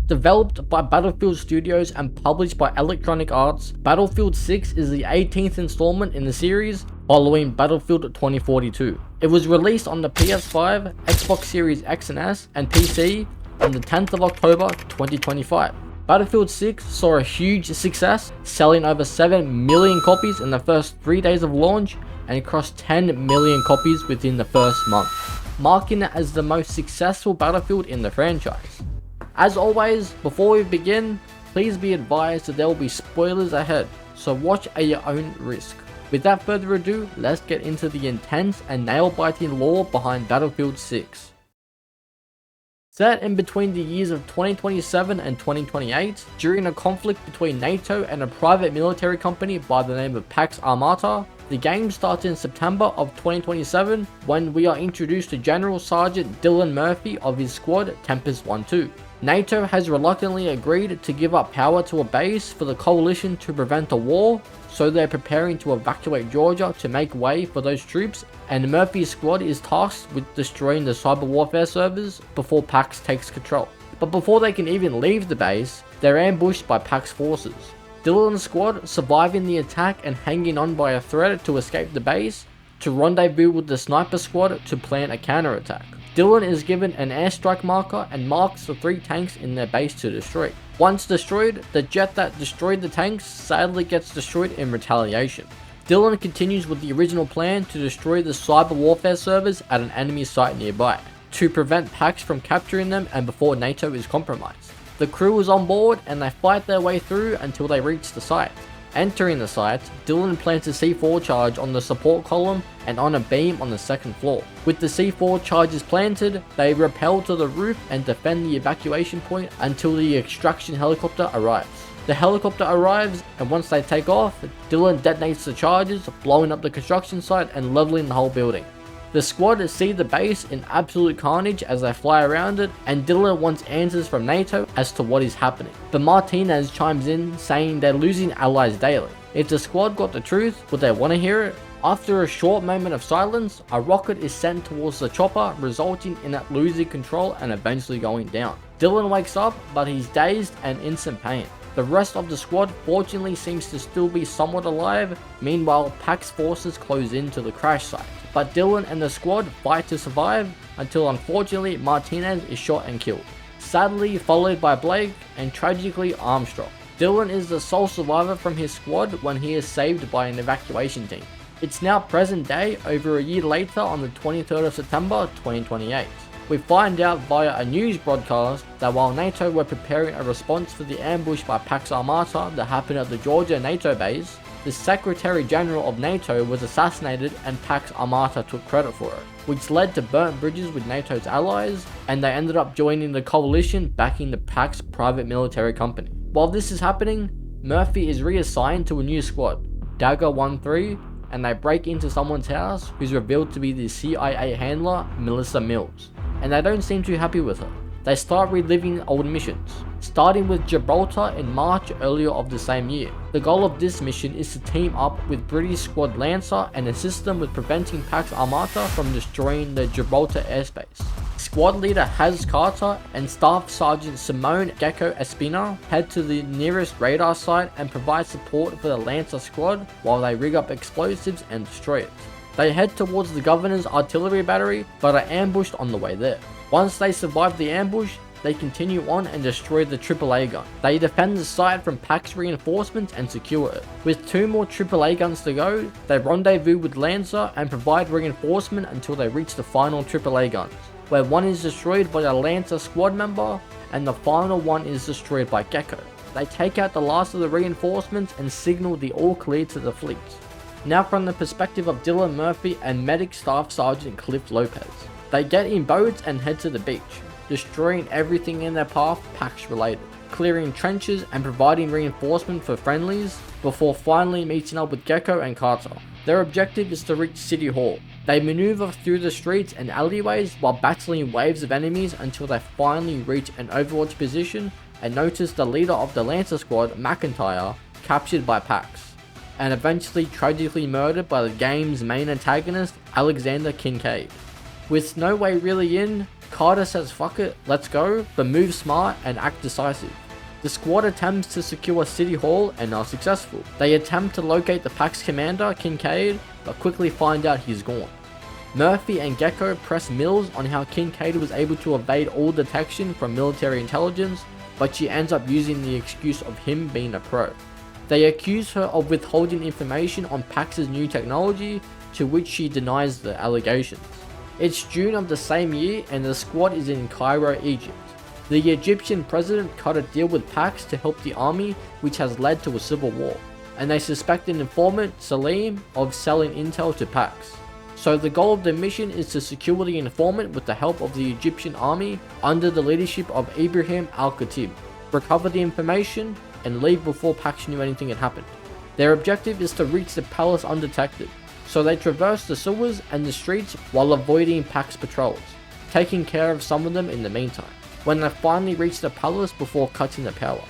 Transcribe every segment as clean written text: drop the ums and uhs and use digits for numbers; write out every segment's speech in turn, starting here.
Developed by Battlefield Studios and published by Electronic Arts, Battlefield 6 is the 18th installment in the series, following Battlefield 2042. It was released on the PS5, Xbox Series X and S, and PC on the 10th of October 2025. Battlefield 6 saw a huge success, selling over 7 million copies in the first 3 days of launch and crossed 10 million copies within the first month, marking it as the most successful Battlefield in the franchise. As always, before we begin, please be advised that there will be spoilers ahead, so watch at your own risk. Without further ado, let's get into the intense and nail-biting lore behind Battlefield 6. Set in between the years of 2027 and 2028, during a conflict between NATO and a private military company by the name of Pax Armata, the game starts in September of 2027 when we are introduced to General Sergeant Dylan Murphy of his squad Tempest 1-2. NATO has reluctantly agreed to give up power to a base for the coalition to prevent a war, so they're preparing to evacuate Georgia to make way for those troops, and Murphy's squad is tasked with destroying the cyber warfare servers before Pax takes control. But before they can even leave the base, they're ambushed by Pax forces. Dylan's squad surviving the attack and hanging on by a thread to escape the base, to rendezvous with the sniper squad to plan a counterattack. Dylan is given an airstrike marker and marks the 3 tanks in their base to destroy. Once destroyed, the jet that destroyed the tanks sadly gets destroyed in retaliation. Dylan continues with the original plan to destroy the cyber warfare servers at an enemy site nearby, to prevent Pax from capturing them and before NATO is compromised. The crew is on board and they fight their way through until they reach the site. Entering the site, Dylan plants a C4 charge on the support column and on a beam on the 2nd floor. With the C4 charges planted, they rappel to the roof and defend the evacuation point until the extraction helicopter arrives. The helicopter arrives, and once they take off, Dylan detonates the charges, blowing up the construction site and leveling the whole building. The squad see the base in absolute carnage as they fly around it, and Dylan wants answers from NATO as to what is happening. But Martinez chimes in saying they're losing allies daily. If the squad got the truth, would they want to hear it? After a short moment of silence, a rocket is sent towards the chopper, resulting in it losing control and eventually going down. Dylan wakes up, but he's dazed and in some pain. The rest of the squad fortunately seems to still be somewhat alive. Meanwhile, Pax forces close into the crash site, but Dylan and the squad fight to survive until unfortunately Martinez is shot and killed, sadly followed by Blake and tragically Armstrong. Dylan is the sole survivor from his squad when he is saved by an evacuation team. It's now present day, over a year later, on the 23rd of September 2028. We find out via a news broadcast that while NATO were preparing a response to the ambush by Pax Armata that happened at the Georgia NATO base, the Secretary General of NATO was assassinated and Pax Armata took credit for it, which led to burnt bridges with NATO's allies, and they ended up joining the coalition backing the Pax private military company. While this is happening, Murphy is reassigned to a new squad, Dagger 1-3, and they break into someone's house who's revealed to be the CIA handler Melissa Mills, and they don't seem too happy with her. They start reliving old missions, starting with Gibraltar in March earlier of the same year. The goal of this mission is to team up with British Squad Lancer and assist them with preventing Pax Armata from destroying the Gibraltar airspace. Squad leader Haz Carter and Staff Sergeant Simone Gecko Espina head to the nearest radar site and provide support for the Lancer squad while they rig up explosives and destroy it. They head towards the governor's artillery battery, but are ambushed on the way there. Once they survive the ambush, they continue on and destroy the AAA gun. They defend the site from Pax reinforcements and secure it. With 2 more AAA guns to go, they rendezvous with Lancer and provide reinforcement until they reach the final AAA guns, where one is destroyed by a Lancer squad member and the final one is destroyed by Gecko. They take out the last of the reinforcements and signal the all clear to the fleet. Now from the perspective of Dylan Murphy and Medic Staff Sergeant Cliff Lopez. They get in boats and head to the beach, destroying everything in their path Pax related, clearing trenches and providing reinforcement for friendlies before finally meeting up with Gecko and Carter. Their objective is to reach City Hall. They maneuver through the streets and alleyways while battling waves of enemies until they finally reach an overwatch position and notice the leader of the Lancer squad, McIntyre, captured by Pax, and eventually tragically murdered by the game's main antagonist, Alexander Kincaid. With no way really in, Carter says fuck it, let's go, but move smart and act decisive. The squad attempts to secure City Hall and are successful. They attempt to locate the pack's commander, Kincaid, but quickly find out he's gone. Murphy and Gecko press Mills on how Kincaid was able to evade all detection from military intelligence, but she ends up using the excuse of him being a pro. They accuse her of withholding information on Pax's new technology, to which she denies the allegations. It's June of the same year and the squad is in Cairo, Egypt. The Egyptian president cut a deal with Pax to help the army, which has led to a civil war, and they suspect an informant, Salim, of selling intel to Pax. So the goal of the mission is to secure the informant with the help of the Egyptian army under the leadership of Ibrahim al-Khatib, recover the information, and leave before Pax knew anything had happened. Their objective is to reach the palace undetected, so they traverse the sewers and the streets while avoiding Pax patrols, taking care of some of them in the meantime. When they finally reach the palace before cutting the power,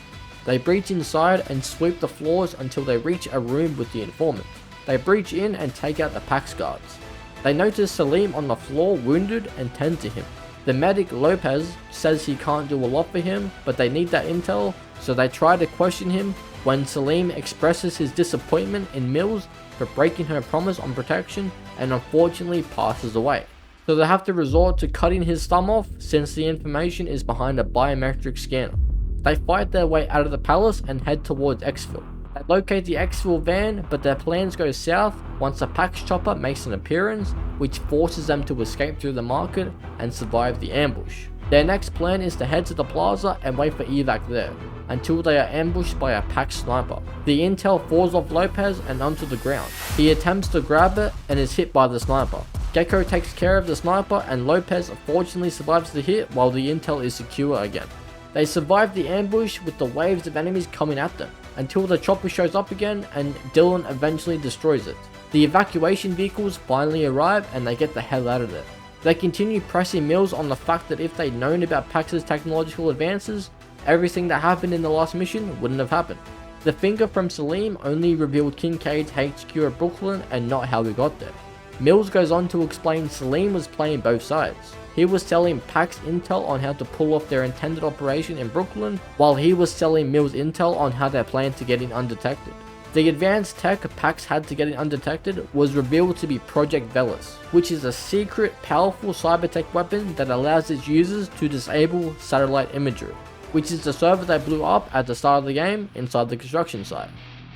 they breach inside and sweep the floors until they reach a room with the informant. They breach in and take out the Pax guards. They notice Salim on the floor wounded and tend to him. The medic Lopez says he can't do a lot for him, but they need that intel, so they try to question him when Salim expresses his disappointment in Mills for breaking her promise on protection and unfortunately passes away. So they have to resort to cutting his thumb off since the information is behind a biometric scanner. They fight their way out of the palace and head towards Exfil. They locate the Exfil van, but their plans go south once a Pax chopper makes an appearance, which forces them to escape through the market and survive the ambush. Their next plan is to head to the plaza and wait for evac there, until they are ambushed by a Pax sniper. The intel falls off Lopez and onto the ground. He attempts to grab it and is hit by the sniper. Gecko takes care of the sniper and Lopez fortunately survives the hit while the intel is secure again. They survive the ambush with the waves of enemies coming at them, until the chopper shows up again and Dylan eventually destroys it. The evacuation vehicles finally arrive and they get the hell out of there. They continue pressing Mills on the fact that if they'd known about Pax's technological advances, everything that happened in the last mission wouldn't have happened. The finger from Salim only revealed Kincaid's HQ at Brooklyn and not how we got there. Mills goes on to explain Salim was playing both sides. He was telling Pax intel on how to pull off their intended operation in Brooklyn, while he was selling Mills intel on how they planned to get in undetected. The advanced tech Pax had to get in undetected was revealed to be Project Velas, which is a secret, powerful cybertech weapon that allows its users to disable satellite imagery, which is the server they blew up at the start of the game inside the construction site.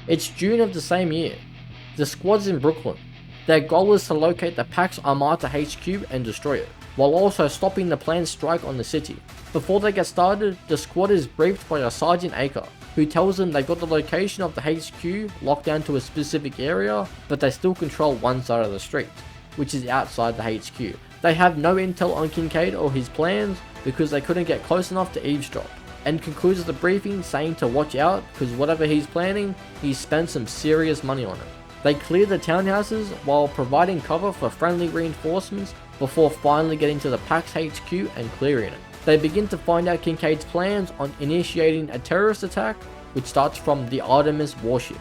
It's June of the same year. The squad's in Brooklyn. Their goal is to locate the Pax Armata HQ and destroy it, while also stopping the planned strike on the city. Before they get started, the squad is briefed by a Sergeant Aker, who tells them they got the location of the HQ locked down to a specific area, but they still control one side of the street, which is outside the HQ. They have no intel on Kincaid or his plans because they couldn't get close enough to eavesdrop, and concludes the briefing saying to watch out because whatever he's planning, he's spent some serious money on it. They clear the townhouses while providing cover for friendly reinforcements before finally getting to the Pax HQ and clearing it. They begin to find out Kincaid's plans on initiating a terrorist attack, which starts from the Artemis warship.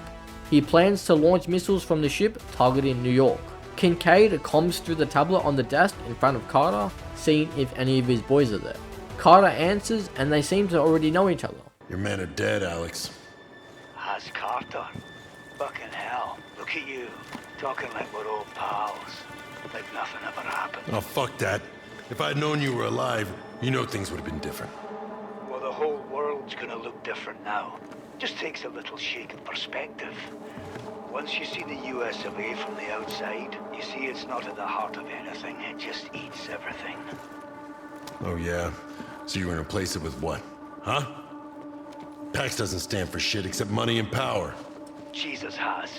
He plans to launch missiles from the ship targeting New York. Kincaid comms through the tablet on the desk in front of Carter, seeing if any of his boys are there. Carter answers and they seem to already know each other. Your men are dead, Alex. Has Carter? Fucking hell. Look at you, talking like we're old pals. Like nothing ever happened. Oh, fuck that. If I'd known you were alive, you know things would have been different. Well, the whole world's gonna look different now. Just takes a little shake of perspective. Once you see the US away from the outside, you see it's not at the heart of anything, it just eats everything. Oh, yeah? So you're gonna replace it with what? Huh? Pax doesn't stand for shit except money and power. Jesus has.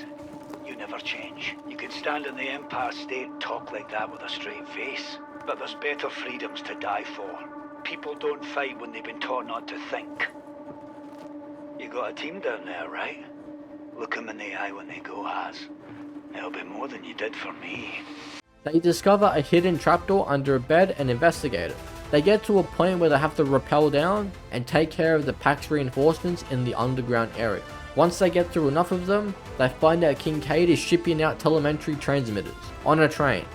You never change. You can stand in the Empire State and talk like that with a straight face. But there's better freedoms to die for. People don't fight when they've been taught not to think. You got a team down there, right? Look them in the eye when they go, Has. It'll be more than you did for me. They discover a hidden trapdoor under a bed and investigate it. They get to a point where they have to rappel down and take care of the Pax reinforcements in the underground area. Once they get through enough of them, they find out Kincaid is shipping out telemetry transmitters on a train.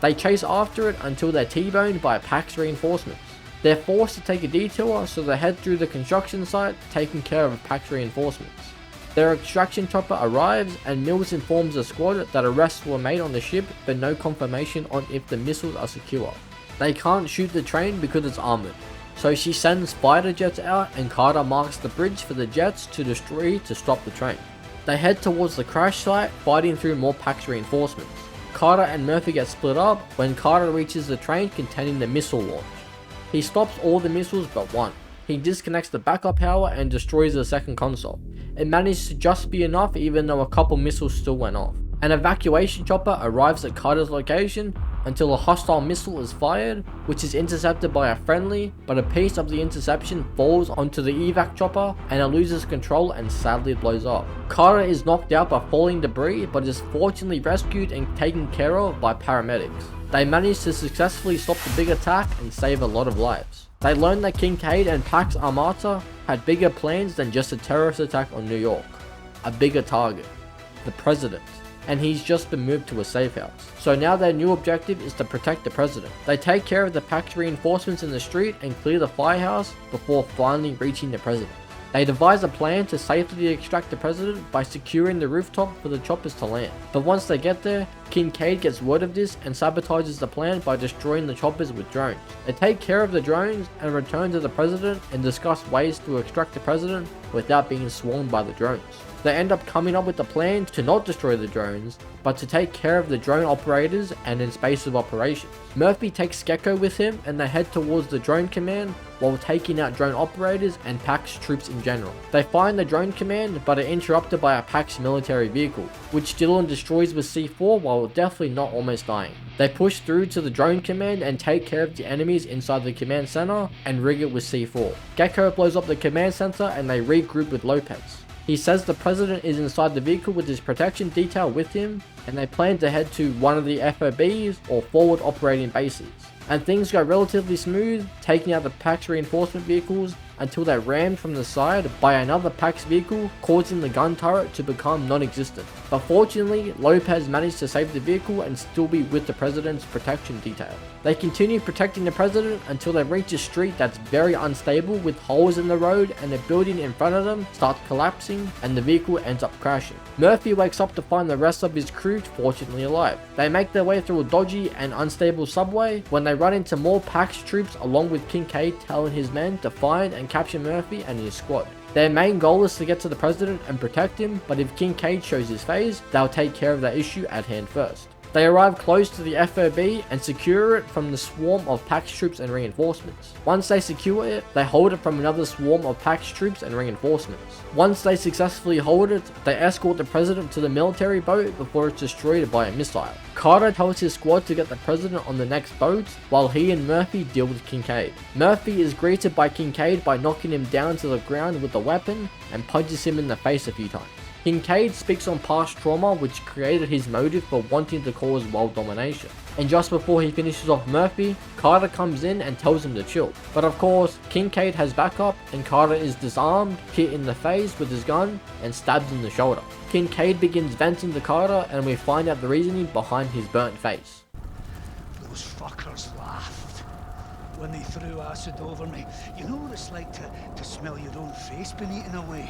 They chase after it until they're T-boned by PAX reinforcements. They're forced to take a detour, so they head through the construction site, taking care of PAX reinforcements. Their extraction chopper arrives, and Mills informs the squad that arrests were made on the ship, but no confirmation on if the missiles are secure. They can't shoot the train because it's armored, so she sends fighter jets out, and Carter marks the bridge for the jets to destroy to stop the train. They head towards the crash site, fighting through more PAX reinforcements. Carter and Murphy get split up when Carter reaches the train containing the missile launch. He stops all the missiles but one. He disconnects the backup power and destroys the second console. It managed to just be enough even though a couple missiles still went off. An evacuation chopper arrives at Carter's location until a hostile missile is fired, which is intercepted by a friendly, but a piece of the interception falls onto the evac chopper and it loses control and sadly blows up. Carter is knocked out by falling debris but is fortunately rescued and taken care of by paramedics. They manage to successfully stop the big attack and save a lot of lives. They learn that Kincaid and Pax Armata had bigger plans than just a terrorist attack on New York. A bigger target. The president. And he's just been moved to a safe house. So now their new objective is to protect the president. They take care of the Pax reinforcements in the street and clear the firehouse before finally reaching the president. They devise a plan to safely extract the president by securing the rooftop for the choppers to land. But once they get there, Kincaid gets word of this and sabotages the plan by destroying the choppers with drones. They take care of the drones and return to the president and discuss ways to extract the president without being swarmed by the drones. They end up coming up with a plan to not destroy the drones, but to take care of the drone operators and in space of operations. Murphy takes Gecko with him and they head towards the drone command while taking out drone operators and PAX troops in general. They find the drone command but are interrupted by a PAX military vehicle, which Dillon destroys with C4 while definitely not almost dying. They push through to the drone command and take care of the enemies inside the command center and rig it with C4. Gecko blows up the command center and they regroup with Lopez. He says the president is inside the vehicle with his protection detail with him, and they plan to head to one of the FOBs or forward operating bases. And things go relatively smooth, taking out the PAX reinforcement vehicles until they're rammed from the side by another PAX vehicle, causing the gun turret to become non-existent. But fortunately, Lopez managed to save the vehicle and still be with the president's protection detail. They continue protecting the president until they reach a street that's very unstable with holes in the road, and a building in front of them starts collapsing and the vehicle ends up crashing. Murphy wakes up to find the rest of his crew fortunately alive. They make their way through a dodgy and unstable subway when they run into more PAX troops along with Kincaid telling his men to find and capture Murphy and his squad. Their main goal is to get to the president and protect him, but if Kincaid shows his face, they'll take care of that issue at hand first. They arrive close to the FOB and secure it from the swarm of PAX troops and reinforcements. Once they secure it, they hold it from another swarm of PAX troops and reinforcements. Once they successfully hold it, they escort the president to the military boat before it's destroyed by a missile. Carter tells his squad to get the president on the next boat, while he and Murphy deal with Kincaid. Murphy is greeted by Kincaid by knocking him down to the ground with a weapon and punches him in the face a few times. Kincaid speaks on past trauma which created his motive for wanting to cause world domination. And just before he finishes off Murphy, Carter comes in and tells him to chill. But of course, Kincaid has backup and Carter is disarmed, hit in the face with his gun, and stabbed in the shoulder. Kincaid begins venting to Carter and we find out the reasoning behind his burnt face. Those fuckers laughed when they threw acid over me. You know what it's like to smell your own face being eaten away?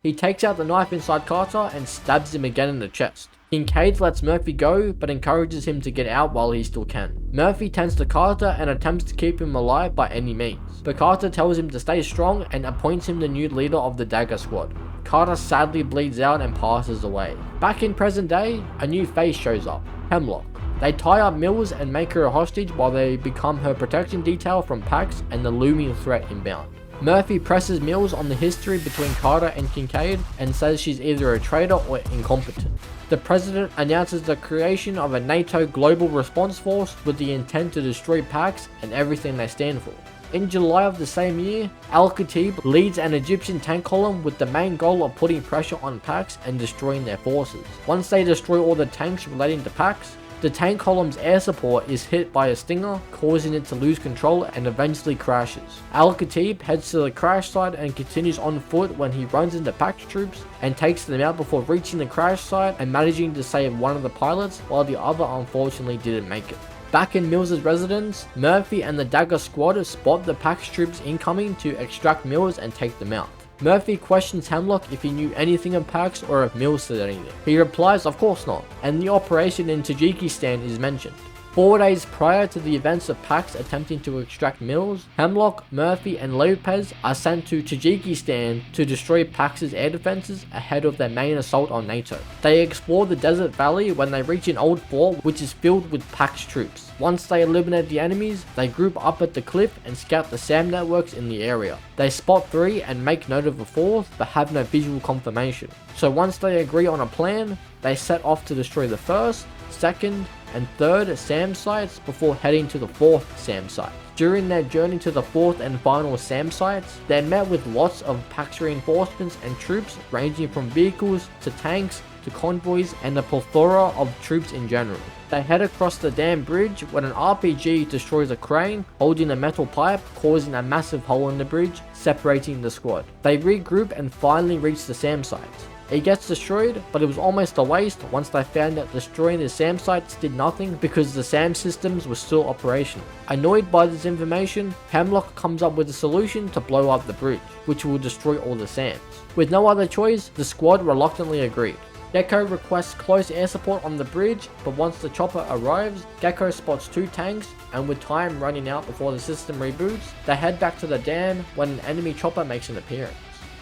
He takes out the knife inside Carter and stabs him again in the chest. Kincaid lets Murphy go, but encourages him to get out while he still can. Murphy tends to Carter and attempts to keep him alive by any means, but Carter tells him to stay strong and appoints him the new leader of the Dagger Squad. Carter sadly bleeds out and passes away. Back in present day, a new face shows up, Hemlock. They tie up Mills and make her a hostage while they become her protection detail from PAX and the looming threat inbound. Murphy presses Mills on the history between Carter and Kincaid and says she's either a traitor or incompetent. The president announces the creation of a NATO global response force with the intent to destroy PAX and everything they stand for. In July of the same year, Al-Khatib leads an Egyptian tank column with the main goal of putting pressure on PAX and destroying their forces. Once they destroy all the tanks relating to PAX, the tank column's air support is hit by a stinger, causing it to lose control and eventually crashes. Al-Khatib heads to the crash site and continues on foot when he runs into PAX troops and takes them out before reaching the crash site and managing to save one of the pilots while the other unfortunately didn't make it. Back in Mills' residence, Murphy and the Dagger squad spot the Pax troops incoming to extract Mills and take them out. Murphy questions Hemlock if he knew anything of Pax or if Mills said anything. He replies of course not, and the operation in Tajikistan is mentioned. 4 days prior to the events of Pax attempting to extract Mills, Hemlock, Murphy and Lopez are sent to Tajikistan to destroy Pax's air defenses ahead of their main assault on NATO. They explore the desert valley when they reach an old fort which is filled with Pax troops. Once they eliminate the enemies, they group up at the cliff and scout the SAM networks in the area. They spot 3 and make note of a 4th, but have no visual confirmation. So once they agree on a plan, they set off to destroy the 1st, 2nd, and 3rd SAM sites before heading to the 4th SAM site. During their journey to the 4th and final SAM sites, they met with lots of Pax reinforcements and troops ranging from vehicles to tanks to convoys and a plethora of troops in general. They head across the dam bridge when an RPG destroys a crane holding a metal pipe, causing a massive hole in the bridge, separating the squad. They regroup and finally reach the SAM sites. It gets destroyed, but it was almost a waste once they found that destroying the SAM sites did nothing because the SAM systems were still operational. Annoyed by this information, Hemlock comes up with a solution to blow up the bridge, which will destroy all the SAMs. With no other choice, the squad reluctantly agreed. Gecko requests close air support on the bridge, but once the chopper arrives, Gecko spots 2 tanks, and with time running out before the system reboots, they head back to the dam when an enemy chopper makes an appearance.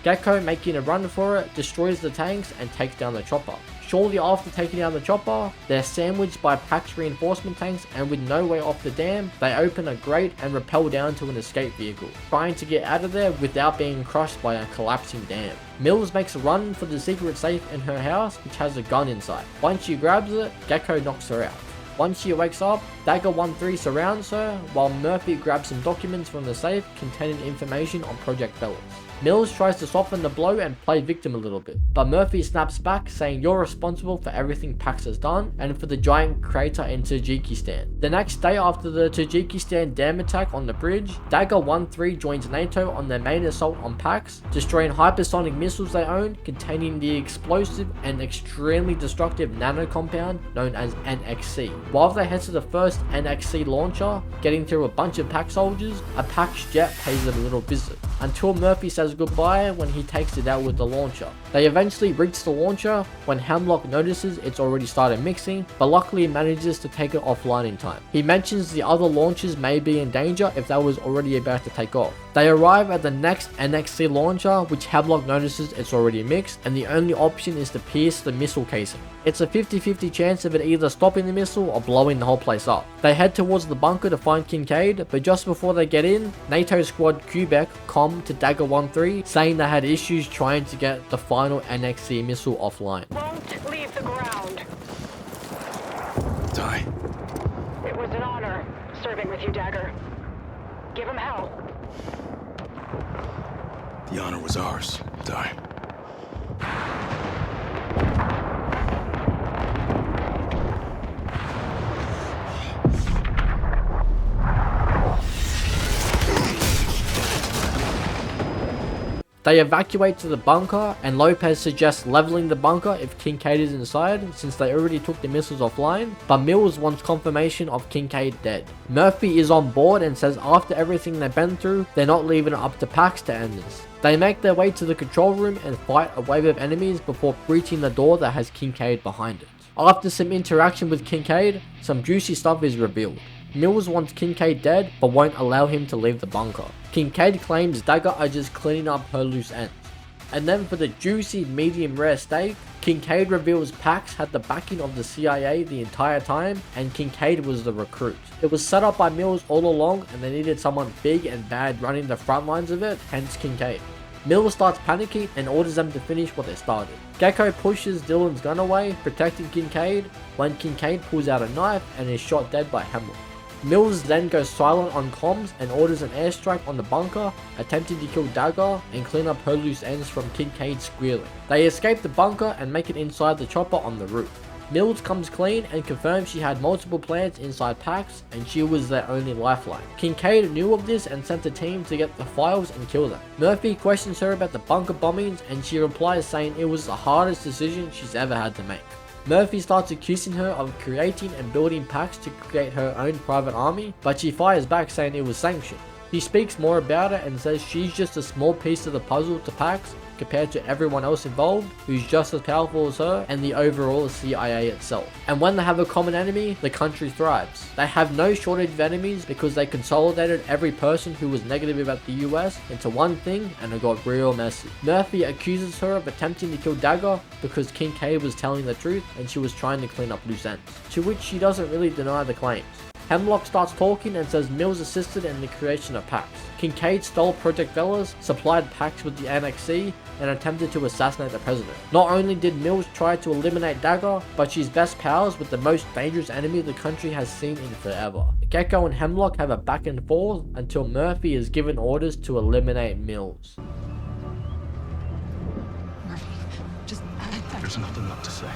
Gecko, making a run for it, destroys the tanks and takes down the chopper. Shortly after taking down the chopper, they're sandwiched by Pax reinforcement tanks, and with no way off the dam, they open a grate and rappel down to an escape vehicle, trying to get out of there without being crushed by a collapsing dam. Mills makes a run for the secret safe in her house, which has a gun inside. Once she grabs it, Gecko knocks her out. Once she wakes up, Dagger 1-3 surrounds her, while Murphy grabs some documents from the safe containing information on Project Velas. Mills tries to soften the blow and play victim a little bit, but Murphy snaps back saying you're responsible for everything Pax has done and for the giant crater in Tajikistan. The next day after the Tajikistan dam attack on the bridge, Dagger 1-3 joins NATO on their main assault on Pax, destroying hypersonic missiles they own containing the explosive and extremely destructive nano compound known as NXC. While they head to the first NXC launcher, getting through a bunch of Pax soldiers, a Pax jet pays them a little visit, until Murphy says goodbye when he takes it out with the launcher. They eventually reach the launcher when Hemlock notices it's already started mixing, but luckily manages to take it offline in time. He mentions the other launchers may be in danger if that was already about to take off. They arrive at the next NXC launcher, which Hemlock notices it's already mixed, and the only option is to pierce the missile casing. It's a 50-50 chance of it either stopping the missile or blowing the whole place up. They head towards the bunker to find Kincaid, but just before they get in, NATO squad Quebec come to Dagger 1-3, saying they had issues trying to get the final NXC missile offline. Won't leave the ground. Die. It was an honor serving with you, Dagger. Give him hell. The honor was ours. Die. They evacuate to the bunker, and Lopez suggests leveling the bunker if Kincaid is inside, since they already took the missiles offline, but Mills wants confirmation of Kincaid dead. Murphy is on board and says after everything they've been through, they're not leaving it up to Pax to end this. They make their way to the control room and fight a wave of enemies before breaching the door that has Kincaid behind it. After some interaction with Kincaid, some juicy stuff is revealed. Mills wants Kincaid dead, but won't allow him to leave the bunker. Kincaid claims Dagger are just cleaning up her loose ends. And then for the juicy medium rare steak, Kincaid reveals Pax had the backing of the CIA the entire time, and Kincaid was the recruit. It was set up by Mills all along, and they needed someone big and bad running the front lines of it, hence Kincaid. Mills starts panicking and orders them to finish what they started. Gecko pushes Dylan's gun away, protecting Kincaid, when Kincaid pulls out a knife and is shot dead by Hemlock. Mills then goes silent on comms and orders an airstrike on the bunker, attempting to kill Dagger and clean up her loose ends from Kincaid squealing. They escape the bunker and make it inside the chopper on the roof. Mills comes clean and confirms she had multiple plans inside Pax and she was their only lifeline. Kincaid knew of this and sent a team to get the files and kill them. Murphy questions her about the bunker bombings and she replies saying it was the hardest decision she's ever had to make. Murphy starts accusing her of creating and building packs to create her own private army, but she fires back saying it was sanctioned. He speaks more about it and says she's just a small piece of the puzzle to Pax compared to everyone else involved who's just as powerful as her and the overall CIA itself. And when they have a common enemy, the country thrives. They have no shortage of enemies because they consolidated every person who was negative about the US into one thing, and it got real messy. Murphy accuses her of attempting to kill Dagger because Kincaid was telling the truth and she was trying to clean up loose ends, to which she doesn't really deny the claims. Hemlock starts talking and says Mills assisted in the creation of Pax. Kincaid stole Project Velas, supplied Pax with the Annex C, and attempted to assassinate the president. Not only did Mills try to eliminate Dagger, but she's best pals with the most dangerous enemy the country has seen in forever. Gecko and Hemlock have a back and forth until Murphy is given orders to eliminate Mills. Murphy, just... There's nothing left to say.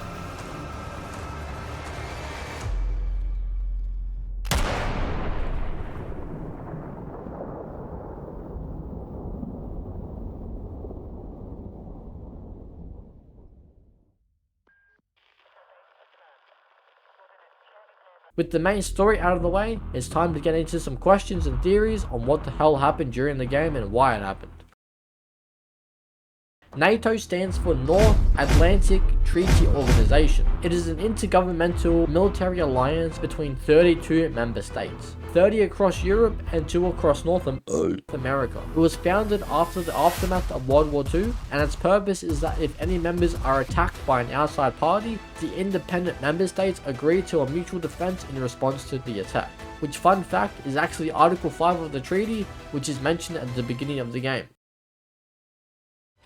With the main story out of the way, it's time to get into some questions and theories on what the hell happened during the game and why it happened. NATO stands for North Atlantic Treaty Organization. It is an intergovernmental military alliance between 32 member states, 30 across Europe and 2 across North America. It was founded after the aftermath of World War II, and its purpose is that if any members are attacked by an outside party, the independent member states agree to a mutual defense in response to the attack. Which, fun fact, is actually Article 5 of the treaty, which is mentioned at the beginning of the game.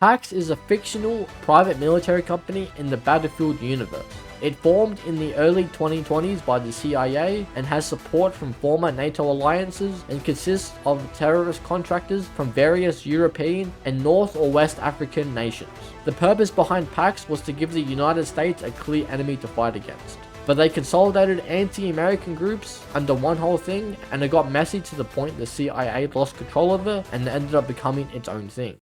Pax is a fictional private military company in the Battlefield universe. It formed in the early 2020s by the CIA and has support from former NATO alliances and consists of terrorist contractors from various European and North or West African nations. The purpose behind Pax was to give the United States a clear enemy to fight against. But they consolidated anti-American groups under one whole thing, and it got messy to the point the CIA lost control of it and ended up becoming its own thing.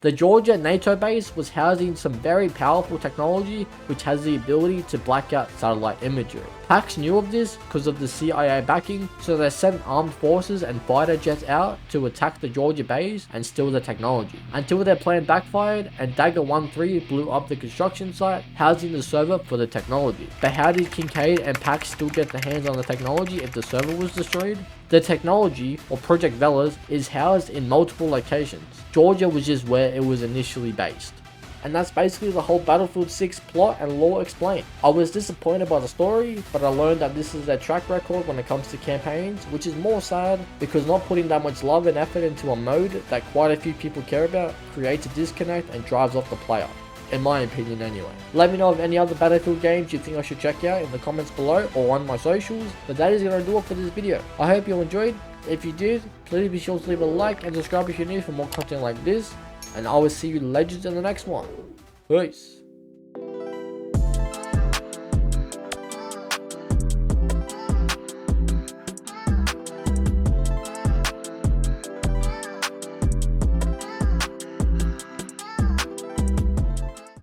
The Georgia NATO base was housing some very powerful technology which has the ability to black out satellite imagery. Pax knew of this because of the CIA backing, so they sent armed forces and fighter jets out to attack the Georgia base and steal the technology, until their plan backfired and Dagger 1-3 blew up the construction site housing the server for the technology. But how did Kincaid and Pax still get their hands on the technology if the server was destroyed? The technology, or Project Velas, is housed in multiple locations. Georgia was just where it was initially based. And that's basically the whole Battlefield 6 plot and lore explained. I was disappointed by the story, but I learned that this is their track record when it comes to campaigns, which is more sad because not putting that much love and effort into a mode that quite a few people care about creates a disconnect and drives off the player. In my opinion anyway. Let me know of any other Battlefield games you think I should check out in the comments below or on my socials, but that is going to do it for this video. I hope you enjoyed. If you did, please be sure to leave a like and subscribe if you're new for more content like this, and I will see you legends in the next one. Peace.